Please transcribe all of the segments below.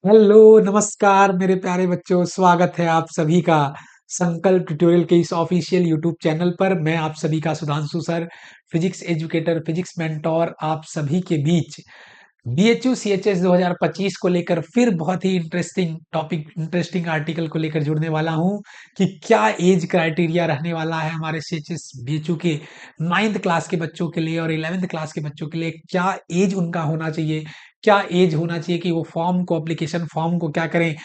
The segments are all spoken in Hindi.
हेलो, नमस्कार मेरे प्यारे बच्चों। स्वागत है आप सभी का संकल्प ट्यूटोरियल के इस ऑफिशियल यूट्यूब चैनल पर। मैं आप सभी का Sudhanshu sir, physics educator, physics mentor, आप सभी के बीच बीएचयू सीएचएस 2025 को लेकर फिर बहुत ही इंटरेस्टिंग टॉपिक, इंटरेस्टिंग आर्टिकल को लेकर जुड़ने वाला हूं कि क्या एज क्राइटेरिया रहने वाला है हमारे सीएचएस बीएचयू के 9th क्लास के बच्चों के लिए और 11th क्लास के बच्चों के लिए। क्या एज उनका होना चाहिए, क्या एज होना चाहिए कि वो फॉर्म को, एप्लीकेशन फॉर्म को क्या करें,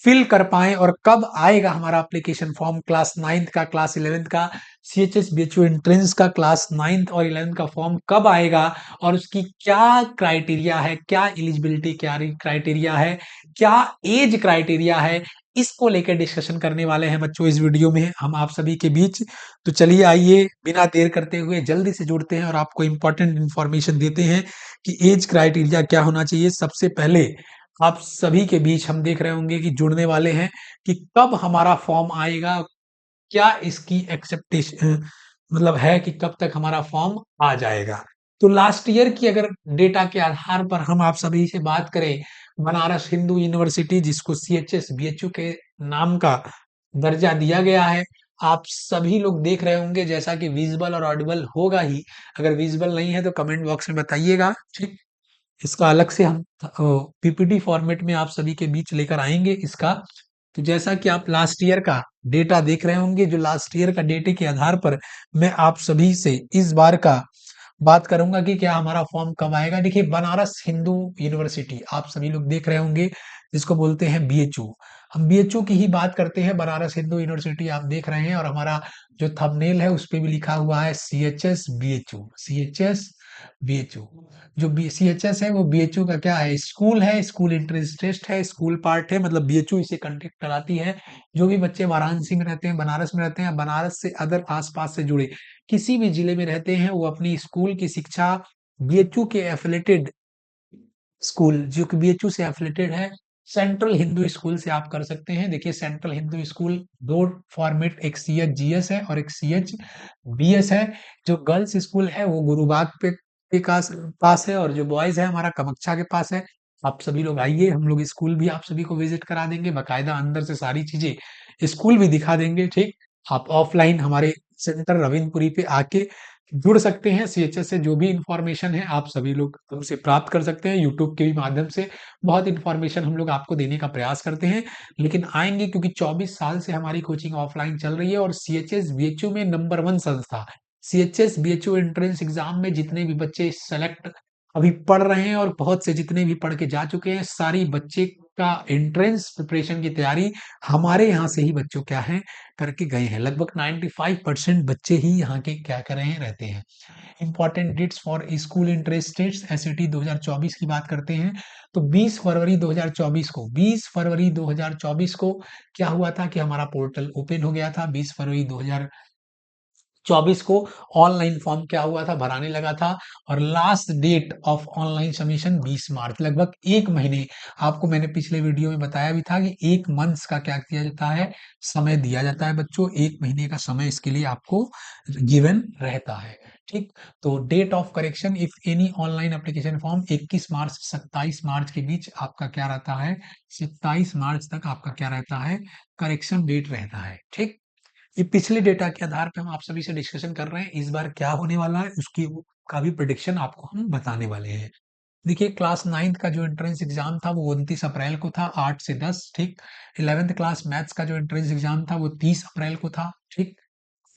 फिल कर पाएं, और कब आएगा हमारा एप्लीकेशन फॉर्म क्लास 9th का, क्लास 11th का, सीएचएस बीएचयू एंट्रेंस का क्लास 9th और 11th का फॉर्म कब आएगा, और उसकी क्या क्राइटेरिया है, क्या एलिजिबिलिटी क्या क्राइटेरिया है, क्या एज क्राइटेरिया है, इसको लेकर डिस्कशन करने वाले हैं बच्चों इस वीडियो में हम आप सभी के बीच। तो चलिए आइए बिना देर करते हुए जल्दी से जुड़ते हैं और आपको इंपॉर्टेंट इंफॉर्मेशन देते हैं कि एज क्राइटेरिया क्या होना चाहिए। सबसे पहले आप सभी के बीच हम देख रहे होंगे कि जुड़ने वाले हैं कि कब हमारा फॉर्म आएगा, क्या इसकी एक्सेप्टेशन मतलब है कि कब तक हमारा फॉर्म आ जाएगा। तो लास्ट ईयर की अगर डेटा के आधार पर हम आप सभी से बात करें, बनारस हिंदू यूनिवर्सिटी जिसको सीएचएस बीएचयू के नाम का दर्जा दिया गया है, आप सभी लोग देख रहे होंगे जैसा कि विजिबल और ऑडिबल होगा ही। अगर विजिबल नहीं है तो कमेंट बॉक्स में बताइएगा, ठीक। इसका अलग से हम पीपीटी फॉर्मेट में आप सभी के बीच लेकर आएंगे इसका। तो जैसा कि आप लास्ट ईयर का डेटा देख रहे होंगे, जो लास्ट ईयर का डेटे के आधार पर मैं आप सभी से इस बार का बात करूंगा कि क्या हमारा फॉर्म कब आएगा। देखिए, बनारस हिंदू यूनिवर्सिटी आप सभी लोग देख रहे होंगे जिसको बोलते हैं बीएचयू। हम बीएचयू की ही बात करते हैं, बनारस हिंदू यूनिवर्सिटी आप देख रहे हैं, और हमारा जो थंबनेल है उस पे भी लिखा हुआ है सीएचएस बीएचयू, सीएचएस बीएचयू। जो सीएचएस है वो बीएचयू का क्या है, स्कूल है, स्कूल एंट्रेंस टेस्ट है, स्कूल पार्ट है, मतलब बीएचयू इसे कंडक्ट कराती है। जो भी बच्चे वाराणसी में रहते हैं, बनारस में रहते हैं, बनारस से अदर आसपास से जुड़े किसी भी जिले में रहते हैं, वो अपनी स्कूल की शिक्षा बीएचयू के एफिलेटेड स्कूल, जो कि बीएचयू से एफिलेटेड है, सेंट्रल हिंदू स्कूल से आप कर सकते हैं। देखिए, सेंट्रल हिंदू स्कूल दो फॉर्मेट, एक सीएच जीएस है और एक सीएच बीएस है। जो गर्ल्स स्कूल है वो गुरुबाग पे के पास है, और जो बॉयज है हमारा कमक्षा के पास है। आप सभी लोग आइए, हम लोग स्कूल भी आप सभी को विजिट करा देंगे, बकायदा अंदर से सारी चीजें स्कूल भी दिखा देंगे, ठीक। आप ऑफलाइन हमारे सेंटर रविंद्रपुरी पे आके जुड़ सकते हैं। सीएचएस से जो भी इंफॉर्मेशन है आप सभी लोग हमसे प्राप्त कर सकते हैं, यूट्यूब के भी माध्यम से बहुत इंफॉर्मेशन हम लोग आपको देने का प्रयास करते हैं। लेकिन आएंगे, क्योंकि 24 साल से हमारी कोचिंग ऑफलाइन चल रही है, और सीएचएस बीएचयू में नंबर 1 संस्था। सीएचएस बीएचयू एंट्रेंस एग्जाम में जितने भी बच्चे सेलेक्ट अभी पढ़ रहे हैं, और बहुत से जितने भी पढ़ के जा चुके हैं, सारी बच्चे का एंट्रेंस प्रिपरेशन की तैयारी हमारे यहाँ से ही बच्चों क्या है करके गए हैं। लगभग 95% बच्चे ही यहाँ के क्या कर रहे हैं, रहते हैं। Important dates for school entrance test SAT 2024 की बात करते हैं, तो 20 फरवरी 2024 को, 20 फरवरी 2024 को क्या हुआ था कि हमारा पोर्टल ओपन हो गया था। 20 फरवरी 2024 को ऑनलाइन फॉर्म क्या हुआ था, भराने लगा था, और last date of online submission 20 March. लगभग एक महीने, आपको मैंने पिछले वीडियो में बताया भी था कि एक मंथ्स का क्या किया जाता है, समय दिया जाता है बच्चों। एक महीने का समय इसके लिए आपको गिवन रहता है, ठीक। तो date of correction if any online application form 21 March से 27 मार्च के बीच आपका क्या रहता है, 27 मार्च तक आपका क्या रहता है, करेक्शन डेट रहता है, ठीक। ये पिछले डेटा के आधार पे हम आप सभी से डिस्कशन कर रहे हैं, इस बार क्या होने वाला है उसकी का भी प्रिडिक्शन आपको हम बताने वाले हैं। देखिए, क्लास 9th का जो एंट्रेंस एग्जाम था वो 29 अप्रैल को था, 8 से 10, ठीक। 11th क्लास मैथ्स का जो एंट्रेंस एग्जाम था वो 30 अप्रैल को था, ठीक।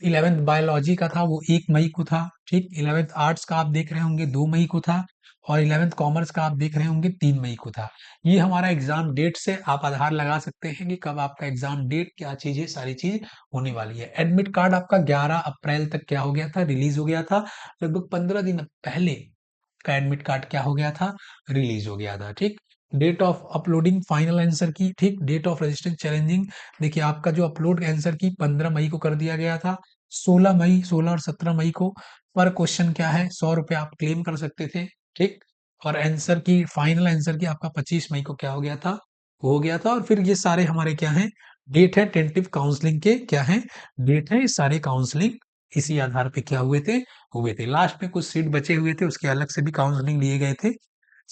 11th बायोलॉजी का था वो 1 मई को था, ठीक। 11th आर्ट्स का आप देख रहे होंगे 2 मई को था, और 11th कॉमर्स का आप देख रहे होंगे 3 मई को था। ये हमारा एग्जाम डेट से आप आधार लगा सकते हैं कि कब आपका एग्जाम डेट, क्या चीज है, सारी चीज होने वाली है। एडमिट कार्ड आपका 11 अप्रैल तक क्या हो गया था, रिलीज हो गया था। लगभग 15 दिन पहले का एडमिट कार्ड क्या हो गया था, रिलीज हो गया था, ठीक। Date of uploading final answer key, ठीक। डेट ऑफ रजिस्टरिंग चैलेंजिंग, देखिए आपका जो अपलोड आंसर की 15 मई को कर दिया गया था। 16 मई, 16 और 17 मई को पर क्वेश्चन क्या है, 100 रुपए आप क्लेम कर सकते थे, ठीक। और आंसर की, फाइनल आंसर की आपका 25 मई को क्या हो गया था, हो गया था। और फिर ये सारे हमारे क्या हैं, डेट है टेंटिव काउंसलिंग के, क्या है, डेट है। ये सारे काउंसलिंग इसी आधार पे क्या हुए थे, हुए थे। लास्ट में कुछ सीट बचे हुए थे, उसके अलग से भी काउंसलिंग लिए गए थे।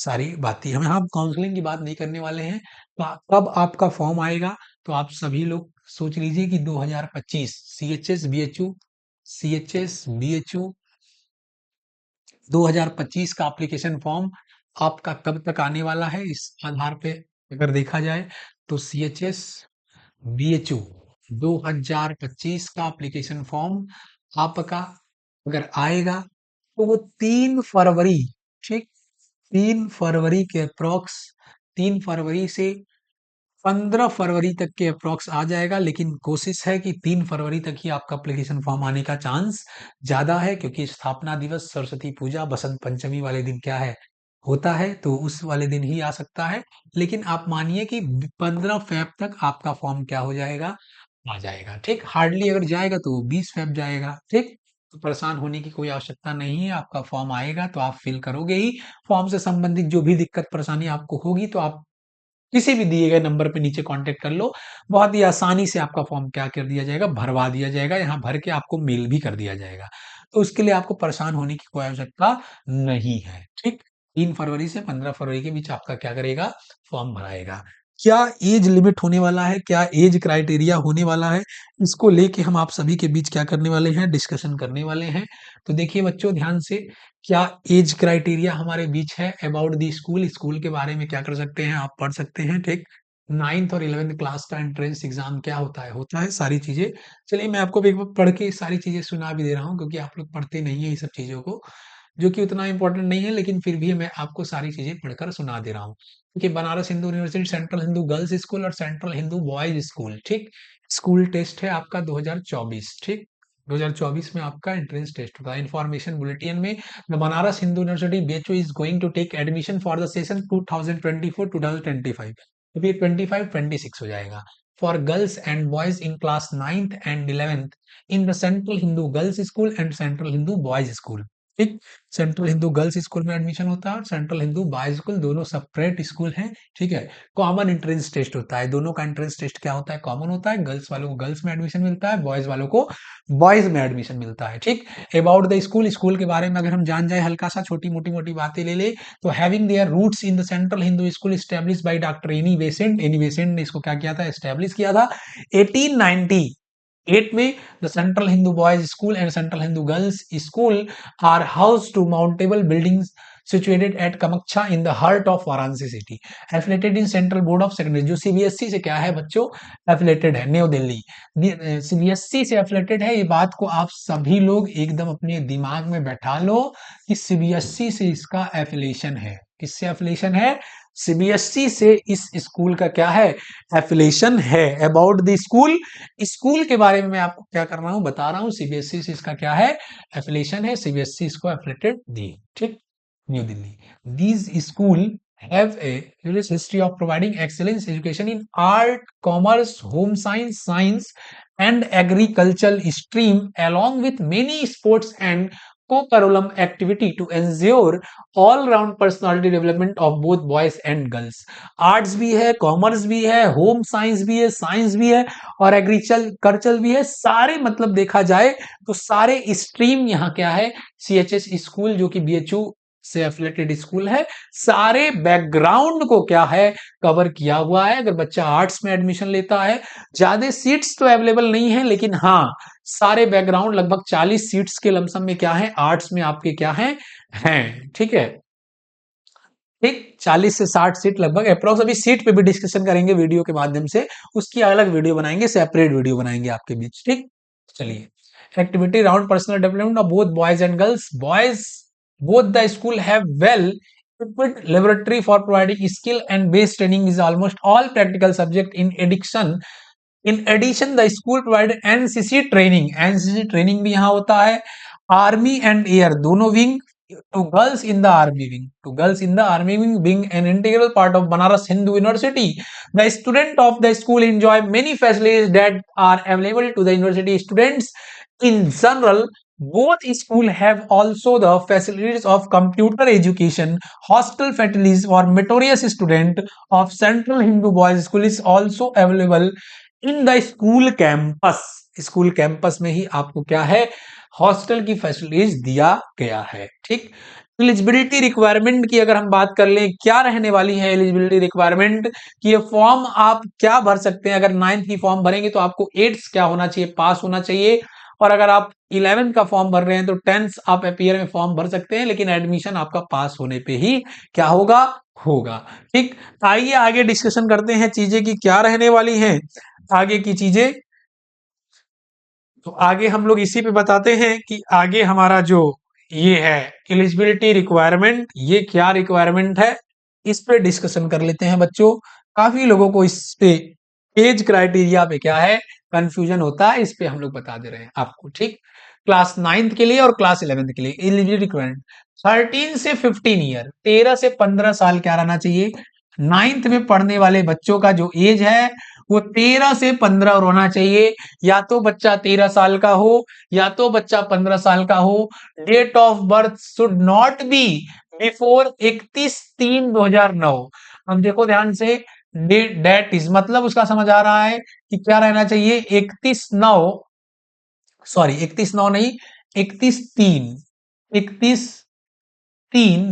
सारी बातें हम यहाँ काउंसलिंग की बात नहीं करने वाले हैं। तो कब आपका फॉर्म आएगा, तो आप सभी लोग सोच लीजिए कि 2025 सीएचएस बीएचयू, सीएचएस बीएचयू 2025 का एप्लीकेशन फॉर्म आपका कब तक आने वाला है, इस आधार पे अगर देखा जाए तो सीएचएस बीएचयू 2025 का एप्लीकेशन फॉर्म आपका अगर आएगा तो वो 3 फरवरी, ठीक, 3 फरवरी के अप्रोक्स, 3 फरवरी से 15 फरवरी तक के अप्रोक्स आ जाएगा। लेकिन कोशिश है कि 3 फरवरी तक ही आपका एप्लीकेशन फॉर्म आने का चांस ज्यादा है, क्योंकि स्थापना दिवस, सरस्वती पूजा, बसंत पंचमी वाले दिन क्या है, होता है, तो उस वाले दिन ही आ सकता है। लेकिन आप मानिए कि 15 फेब तक आपका फॉर्म क्या हो जाएगा, आ जाएगा। ठीक, हार्डली अगर जाएगा तो 20 फेब जाएगा। ठीक, तो परेशान होने की कोई आवश्यकता नहीं है, आपका फॉर्म आएगा तो आप फिल करोगे ही। फॉर्म से संबंधित जो भी दिक्कत परेशानी आपको होगी तो आप किसी भी दिए गए नंबर पे नीचे कांटेक्ट कर लो। बहुत ही आसानी से आपका फॉर्म क्या कर दिया जाएगा, भरवा दिया जाएगा। यहाँ भर के आपको मेल भी कर दिया जाएगा। तो उसके लिए आपको परेशान होने की कोई आवश्यकता नहीं है। ठीक, 3 फरवरी से 15 फरवरी के बीच आपका क्या करेगा, फॉर्म भराएगा। क्या एज लिमिट होने वाला है, क्या एज क्राइटेरिया होने वाला है, इसको लेके हम आप सभी के बीच क्या करने वाले हैं, डिस्कशन करने वाले हैं। तो देखिए बच्चों ध्यान से, क्या एज क्राइटेरिया हमारे बीच है अबाउट दी स्कूल, स्कूल के बारे में क्या कर सकते हैं, आप पढ़ सकते हैं। ठीक, 9th और 11th क्लास का एंट्रेंस एग्जाम क्या होता है, होता है सारी चीजें। चलिए मैं आपको एक बार पढ़ के सारी चीजें सुना भी दे रहा हूँ, क्योंकि आप लोग पढ़ते नहीं है ये सब चीजों को, जो कि उतना इंपॉर्टेंट नहीं है, लेकिन फिर भी मैं आपको सारी चीजें पढ़कर सुना दे रहा हूँ। कि Banaras Hindu university, central Hindu Girls school और सेंट्रल हिंदू बॉयज स्कूल। ठीक, स्कूल टेस्ट है आपका 2024। ठीक, 2024 में आपका एंट्रेंस टेस्ट होता है। इन्फॉर्मेशन बुलेटिन में the Banaras Hindu University BHU is going to take admission for the session 2024-2025। तो ये 25-26 हो जाएगा। For girls and boys in class 9th and 11th in the Central Hindu Girls School and Central Hindu Boys School. ठीक, सेंट्रल हिंदू गर्ल्स स्कूल में एडमिशन होता है और सेंट्रल हिंदू बॉयज स्कूल, दोनों सेपरेट स्कूल हैं। ठीक है, कॉमन एंट्रेंस टेस्ट होता है, दोनों का एंट्रेंस टेस्ट क्या होता है, कॉमन होता है। गर्ल्स वालों को गर्ल्स में एडमिशन मिलता है, बॉयज वालों को बॉयज में एडमिशन मिलता है। ठीक, अबाउट द स्कूल, स्कूल के बारे में अगर हम जान जाए हल्का सा, छोटी मोटी मोटी बातें ले ले, तो having their roots in the Central Hindu School establish by doctor Annie Besant, Annie Besant ने इसको क्या किया था, एस्टेब्लिश किया था 1898 में। The Central Hindu Boys School and Central Hindu Girls School are house to mountable buildings situated at Kamakhya in the heart of Varanasi city, affiliated in Central Board of Secondary, जो सीबीएसई से क्या है बच्चों, एफिलेटेड है, न्यू दिल्ली सीबीएसई से एफिलेटेड है। ये बात को आप सभी लोग एकदम अपने दिमाग में बैठा लो कि सीबीएसई से इसका एफिलेशन है। किससे एफिलेशन है, सीबीएसई से इस स्कूल का क्या है, एफिलेशन है। अबाउट द स्कूल, स्कूल के बारे में मैं आपको क्या कर रहा हूं, बता रहा हूं, सीबीएसई से इसका क्या है, एफिलेशन है, सीबीएसई इसको एफिलेटेड दी। ठीक, New Delhi. These schools have a rich history of providing excellence education in art, commerce, home science, science, and agricultural stream, along with many sports and co-curriculum activity to ensure all-round personality development of both boys and girls. Arts भी है, कॉमर्स भी है, होम साइंस भी है, साइंस भी है और एग्रीकल्चर भी है। सारे मतलब देखा जाए तो सारे स्ट्रीम यहाँ क्या है, सीएचएस स्कूल जो कि बीएचयू से एफिलेटेड स्कूल है, सारे बैकग्राउंड को क्या है, कवर किया हुआ है। अगर बच्चा आर्ट्स में एडमिशन लेता है, ज्यादा सीट्स तो अवेलेबल नहीं है, लेकिन हाँ सारे बैकग्राउंड लगभग 40 सीट्स के लमसम में क्या है, आर्ट्स में आपके क्या है, हैं। ठीक है, ठीक, 40 से 60 सीट लगभग अप्रोक्स। अभी सीट पे भी डिस्कशन करेंगे वीडियो के माध्यम से, उसकी अलग वीडियो बनाएंगे, सेपरेट वीडियो बनाएंगे आपके बीच। ठीक, चलिए, activity around personal development of both boys and girls. Boys, both the school have well equipped laboratory for providing skill and based training is almost all practical subject. In addition, the school provide NCC training, NCC training भी यहाँ होता है। आर्मी एंड एयर दोनों wing, to girls in the army wing, to girls in the army wing being an integral part of Banaras Hindu University. The student of the school enjoy many facilities that are available to the university students. In general, both schools have also the facilities of computer education. Hostel facilities for meritorious student of Central Hindu Boys School is also available in the school campus. School campus में ही आपको क्या है, हॉस्टल की फैसिलिटीज दिया गया है। ठीक, एलिजिबिलिटी रिक्वायरमेंट की अगर हम बात कर लें, क्या रहने वाली है एलिजिबिलिटी रिक्वायरमेंट कि ये फॉर्म आप क्या भर सकते हैं। अगर 9th की फॉर्म भरेंगे तो आपको 8th क्या होना चाहिए, पास होना चाहिए। और अगर आप 11th का फॉर्म भर रहे हैं तो 10th आप अपीयर में फॉर्म भर सकते हैं, लेकिन एडमिशन आपका पास होने पे ही क्या होगा, होगा। ठीक, आइए आगे डिस्कशन करते हैं चीजें कि क्या रहने वाली हैं आगे की चीजें। तो आगे हम लोग इसी पे बताते हैं कि आगे हमारा जो ये है एलिजिबिलिटी रिक्वायरमेंट, ये क्या रिक्वायरमेंट है, इस पे डिस्कशन कर लेते हैं बच्चों। काफी लोगों को इस पे एज क्राइटेरिया पे क्या है कंफ्यूजन होता है, इस पे हम लोग बता दे रहे हैं आपको। ठीक, क्लास 9th के लिए और क्लास 11th के लिए एलिजिबिलिटी रिक्वायरमेंट 13 से 15 ईयर, 13 से 15 साल क्या रहना चाहिए। 9th में पढ़ने वाले बच्चों का जो एज है वो 13 से 15 होना चाहिए। या तो बच्चा 13 साल का हो या तो बच्चा 15 साल का हो। Date of birth should not be before 31/3/2009। अब देखो ध्यान से, डेट इज मतलब उसका समझ आ रहा है कि क्या रहना चाहिए, 31/9, सॉरी 31/9 नहीं, 31/3, 31/3।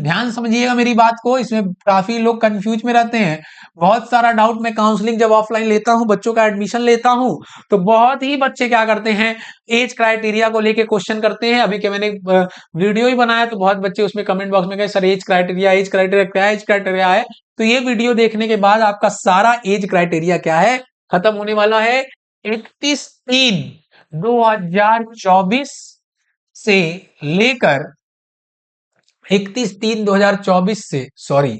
ध्यान समझिएगा मेरी बात को, इसमें काफी लोग कंफ्यूज में रहते हैं। बहुत सारा डाउट मैं काउंसलिंग जब ऑफलाइन लेता हूं, बच्चों का एडमिशन लेता हूं, तो बहुत ही बच्चे क्या करते हैं, एज क्राइटेरिया को लेके क्वेश्चन करते हैं। अभी के मैंने वीडियो ही बनाया तो बहुत बच्चे उसमें कमेंट बॉक्स में कहे सर एज क्राइटेरिया क्या है, एज क्राइटेरिया है। तो ये वीडियो देखने के बाद आपका सारा एज क्राइटेरिया क्या है, खत्म होने वाला है। 31/3/2024 से लेकर 31/3/2024 से, सॉरी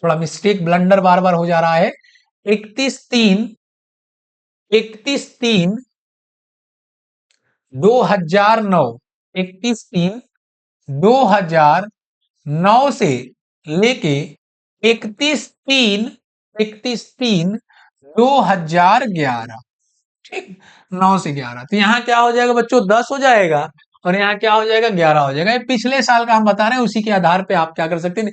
थोड़ा मिस्टेक ब्लंडर बार बार हो जा रहा है। 31/3/2009, 31/3/2009 से लेके 31/3/2011। ठीक, 9 से 11, तो यहाँ क्या हो जाएगा बच्चों, 10 हो जाएगा और यहाँ क्या हो जाएगा, 11 हो जाएगा। ये पिछले साल का हम बता रहे हैं, उसी के आधार पे आप क्या कर सकते हैं।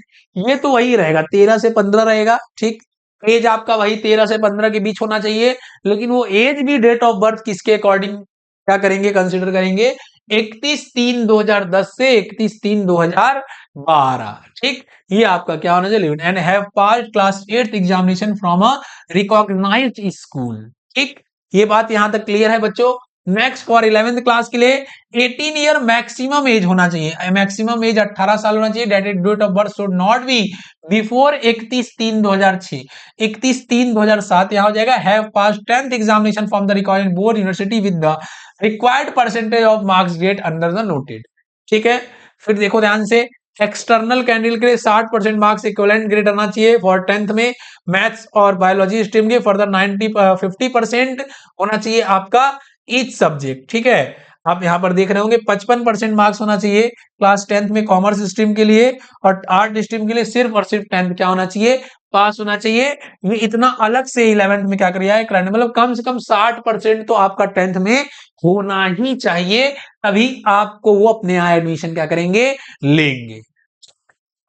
ये तो वही रहेगा, 13 से 15 रहेगा। ठीक, एज आपका वही 13 से 15 के बीच होना चाहिए, लेकिन वो एज भी डेट ऑफ बर्थ किसके अकॉर्डिंग क्या करेंगे, कंसिडर करेंगे, 31/3/2010 से 31/3/2012। ठीक, ये आपका क्या होना चाहिए, and have passed class 8th examination from a recognised school. ठीक, ये बात यहां तक क्लियर है बच्चों। नेक्स्ट फॉर 11th क्लास के लिए 18 ईयर मैक्सिमम एज होना चाहिए, मैक्सिमम एज 18 साल होना चाहिए। Date of birth should not be before 31/3/2006, 31/3/2007 यहां हो जाएगा। Have pass 10th examination from the recorded board university with the required percentage of marks get under the noted. ठीक है, फिर देखो ध्यान से, एक्सटर्नल कैंडिडेट के लिए 60% मार्क्स इक्विवेलेंट ग्रेड आना चाहिए फॉर 10th में। मैथ्स और बायोलॉजी स्ट्रीम के फर्दर 50% होना चाहिए आपका ईच सब्जेक्ट। ठीक है, आप यहां पर देख रहे होंगे 55% मार्क्स होना चाहिए क्लास 10th में कॉमर्स स्ट्रीम के लिए, और आर्ट स्ट्रीम के लिए सिर्फ और सिर्फ 10th क्या होना चाहिए, पास होना चाहिए। ये इतना अलग से 11th में क्या कर रहा है, मतलब कम से कम 60% तो आपका 10th में होना ही चाहिए, तभी आपको वो अपने यहाँ एडमिशन क्या करेंगे, लेंगे।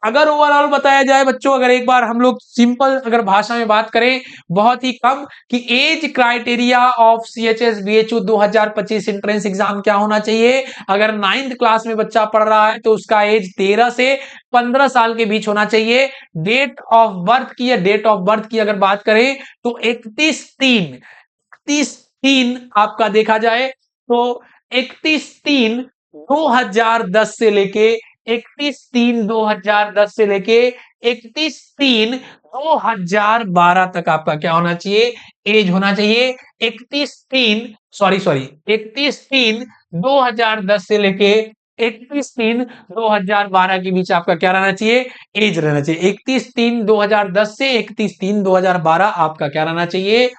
अगर ओवरऑल बताया जाए बच्चों, अगर एक बार हम लोग सिंपल अगर भाषा में बात करें बहुत ही कम, कि age criteria of CHS BHU 2025 entrance exam क्या होना चाहिए। अगर 9th क्लास में बच्चा पढ़ रहा है तो उसका एज 13 से 15 साल के बीच होना चाहिए। डेट ऑफ बर्थ की, या डेट ऑफ बर्थ की अगर बात करें तो 31/3 आपका देखा जाए तो 31/3/2010 से लेके 31/3/2010 से लेके 31/3/2012 तक आपका क्या होना चाहिए, एज होना चाहिए। 31/3 से लेके 31/3/2012 के बीच आपका क्या रहना चाहिए, एज रहना चाहिए। 31/3/2010 से 31/3/2012 आपका क्या रहना चाहिए,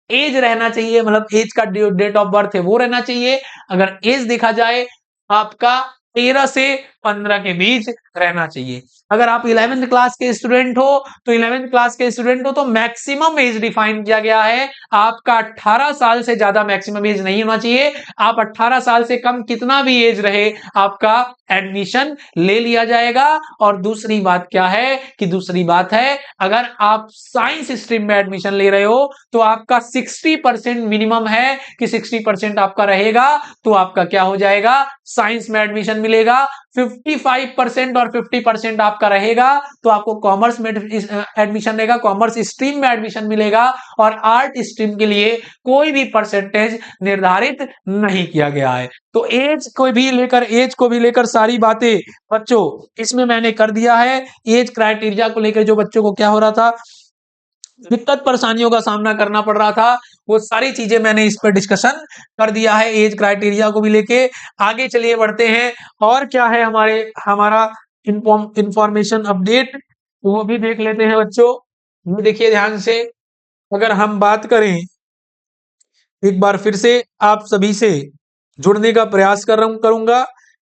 एज रहना चाहिए। मतलब एज का डेट ऑफ बर्थ है वो रहना चाहिए। अगर एज देखा जाए आपका 13 से 15 के बीच रहना चाहिए। अगर आप 11th क्लास के स्टूडेंट हो तो 11th क्लास के स्टूडेंट हो तो मैक्सिमम एज डिफाइन किया गया है आपका 18 साल से ज्यादा मैक्सिमम एज नहीं होना चाहिए। आप 18 साल से कम कितना भी एज रहे आपका एडमिशन ले लिया जाएगा। और दूसरी बात क्या है, कि दूसरी बात है अगर आप साइंस स्ट्रीम में एडमिशन ले रहे हो तो आपका 60% मिनिमम है कि 60% आपका रहेगा तो आपका क्या हो जाएगा, साइंस में एडमिशन मिलेगा। 55% और 50% आपका रहेगा तो आपको कॉमर्स में एडमिशन रहेगा, कॉमर्स स्ट्रीम में एडमिशन मिलेगा। और आर्ट स्ट्रीम के लिए कोई भी परसेंटेज निर्धारित नहीं किया गया है। तो एज को भी लेकर सारी बातें बच्चों इसमें मैंने कर दिया है। एज क्राइटेरिया को लेकर जो बच्चों को क्या हो रहा था, दिक्कत परेशानियों का सामना करना पड़ रहा था, वो सारी चीजें मैंने इस पर डिस्कशन कर दिया है एज क्राइटेरिया को भी लेके। आगे चलिए बढ़ते हैं, और क्या है हमारा इंफॉर्मेशन अपडेट, वो भी देख लेते हैं बच्चों। ये देखिए ध्यान से, अगर हम बात करें, एक बार फिर से आप सभी से जुड़ने का प्रयास करूंगा।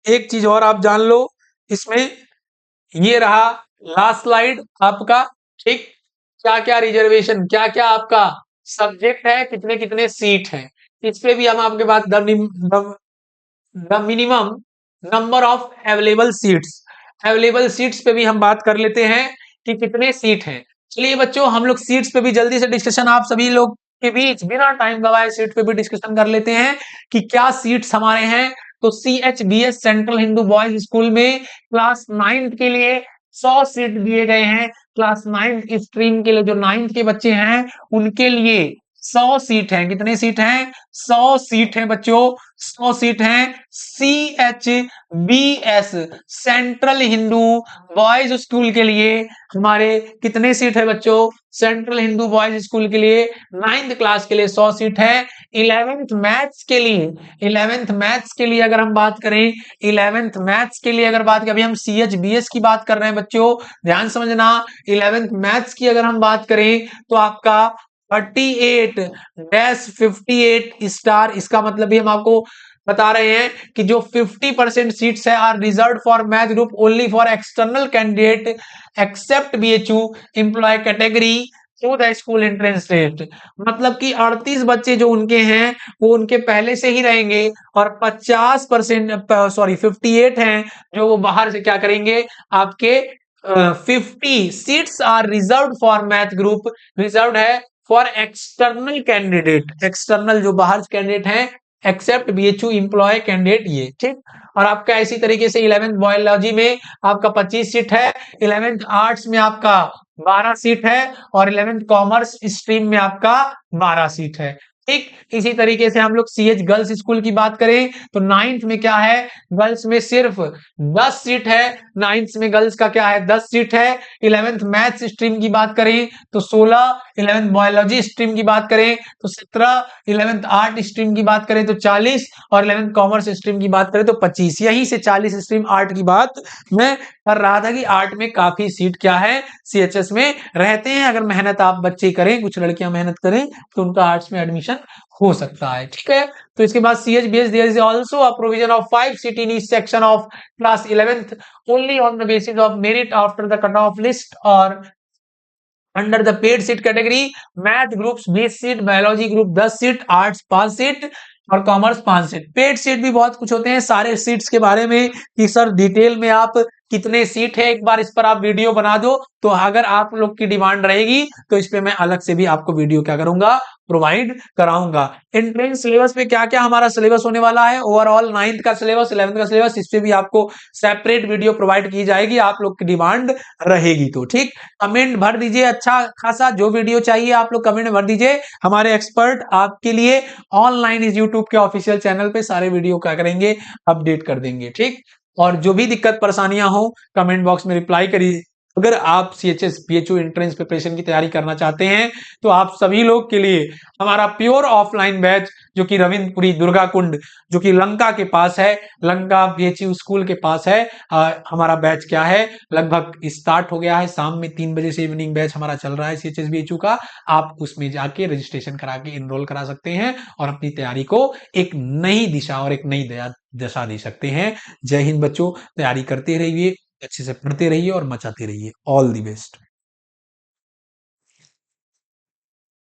एक चीज और आप जान लो इसमें, ये रहा लास्ट स्लाइड आपका, ठीक। क्या क्या रिजर्वेशन, क्या क्या आपका सब्जेक्ट है, कितने कितने सीट हैं, इस पे भी हम आपके पास the minimum number of available seats पे भी हम बात कर लेते हैं कि कितने सीट हैं। चलिए बच्चों हम लोग सीट्स पे भी जल्दी से डिस्कशन आप सभी लोग के बीच बिना टाइम गवाए सीट पे भी डिस्कशन कर लेते हैं कि क्या सीट्स हमारे हैं। तो CHBS central Hindu Boys school में क्लास 9 के लिए 100 सीट दिए गए हैं। क्लास 9 स्ट्रीम के लिए जो 9th के बच्चे हैं उनके लिए 100 सीट हैं। कितने सीट हैं? 100 सीट हैं बच्चों, 100 सीट हैं। CHBS central Hindu Boys school के लिए हमारे कितने सीट है बच्चों? सेंट्रल हिंदू बॉयज स्कूल के लिए 9th क्लास के लिए 100 सीट है। 11th मैथ्स के लिए, 11th मैथ्स के लिए अगर हम बात करें, 11th मैथ्स के लिए अगर बात करें, अभी हम CHBS की बात कर रहे हैं बच्चों, ध्यान समझना। 11th मैथ्स की अगर हम बात करें तो आपका 38-58 स्टार, इसका मतलब भी हम आपको बता रहे हैं कि जो 50% सीट्स है are reserve for math group only for external candidate except BHU employ category through the school entrance test. मतलब कि 38 बच्चे जो उनके हैं वो उनके पहले से ही रहेंगे, और 58 हैं जो वो बाहर से क्या करेंगे, आपके 50 seats are reserve for math group, reserve है फॉर एक्सटर्नल कैंडिडेट, एक्सटर्नल जो बाहर कैंडिडेट हैं, एक्सेप्ट BHU एम्प्लॉय कैंडिडेट, ये ठीक। और आपका इसी तरीके से 11th बायोलॉजी में आपका 25 सीट है, 11th आर्ट्स में आपका 12 सीट है, और 11th कॉमर्स स्ट्रीम में आपका 12 सीट है, ठीक। इसी तरीके से हम लोग CH गर्ल्स स्कूल की बात करें तो 9th में क्या है, गर्ल्स में सिर्फ 10 सीट है। 9th में गर्ल्स का क्या है, 10 सीट है। 11th मैथ्स स्ट्रीम की बात करें तो 16, 11th बायोलॉजी स्ट्रीम की बात करें तो 17, 11th आर्ट स्ट्रीम की बात करें तो 40, और 11th कॉमर्स स्ट्रीम की बात करें तो 25। यहीं से 40 स्ट्रीम आर्ट की बात मैं कर रहा था कि आर्ट में काफी सीट क्या है, CHS में रहते हैं। अगर मेहनत आप बच्चे करें, कुछ लड़कियां मेहनत करें तो उनका आर्ट्स में एडमिशन हो सकता है, ठीक है। तो इसके बाद CHBS there is also a provision of 5 seat in each section of class 11th only on the basis of merit after the cut off list और under the paid seat category. Math groups 20 seat, biology group 10 seat, arts 5 seat और कॉमर्स 5 सीट। पेड सीट भी बहुत कुछ होते हैं, सारे सीट्स के बारे में कि सर डिटेल में आप कितने सीट है, एक बार इस पर आप वीडियो बना दो, तो अगर आप लोग की डिमांड रहेगी तो इस पे मैं अलग से भी आपको वीडियो क्या करूंगा, प्रोवाइड कराऊंगा। एंट्रेंस सिलेबस पे क्या क्या हमारा सिलेबस होने वाला है, ओवरऑल 9th का सिलेबस, 11th का सिलेबस, इस पे भी आपको सेपरेट वीडियो प्रोवाइड की जाएगी, आप लोग की डिमांड रहेगी तो, ठीक। कमेंट भर दीजिए अच्छा खासा, जो वीडियो चाहिए आप लोग कमेंट भर दीजिए, हमारे एक्सपर्ट आपके लिए ऑनलाइन इस यूट्यूब के ऑफिशियल चैनल पे सारे वीडियो क्या करेंगे, अपडेट कर देंगे, ठीक। और जो भी दिक्कत परेशानियां हो कमेंट बॉक्स में रिप्लाई करिए। अगर आप CHS BHU एंट्रेंस प्रिपरेशन की तैयारी करना चाहते हैं तो आप सभी लोग के लिए हमारा प्योर ऑफलाइन बैच, जो कि रविंद्रपुरी दुर्गा कुंड, जो कि लंका के पास है, लंका BHU स्कूल के पास है, हमारा बैच क्या है, लगभग स्टार्ट हो गया है। शाम में 3 बजे से इवनिंग बैच हमारा चल रहा है CHS BHU का। आप उसमें जाके रजिस्ट्रेशन करा के इनरोल करा सकते हैं और अपनी तैयारी को एक नई दिशा और एक नई दशा दे सकते हैं। जय हिंद बच्चों, तैयारी करते रहिए, अच्छे से पढ़ते रहिए और मचाते रहिए। All the best.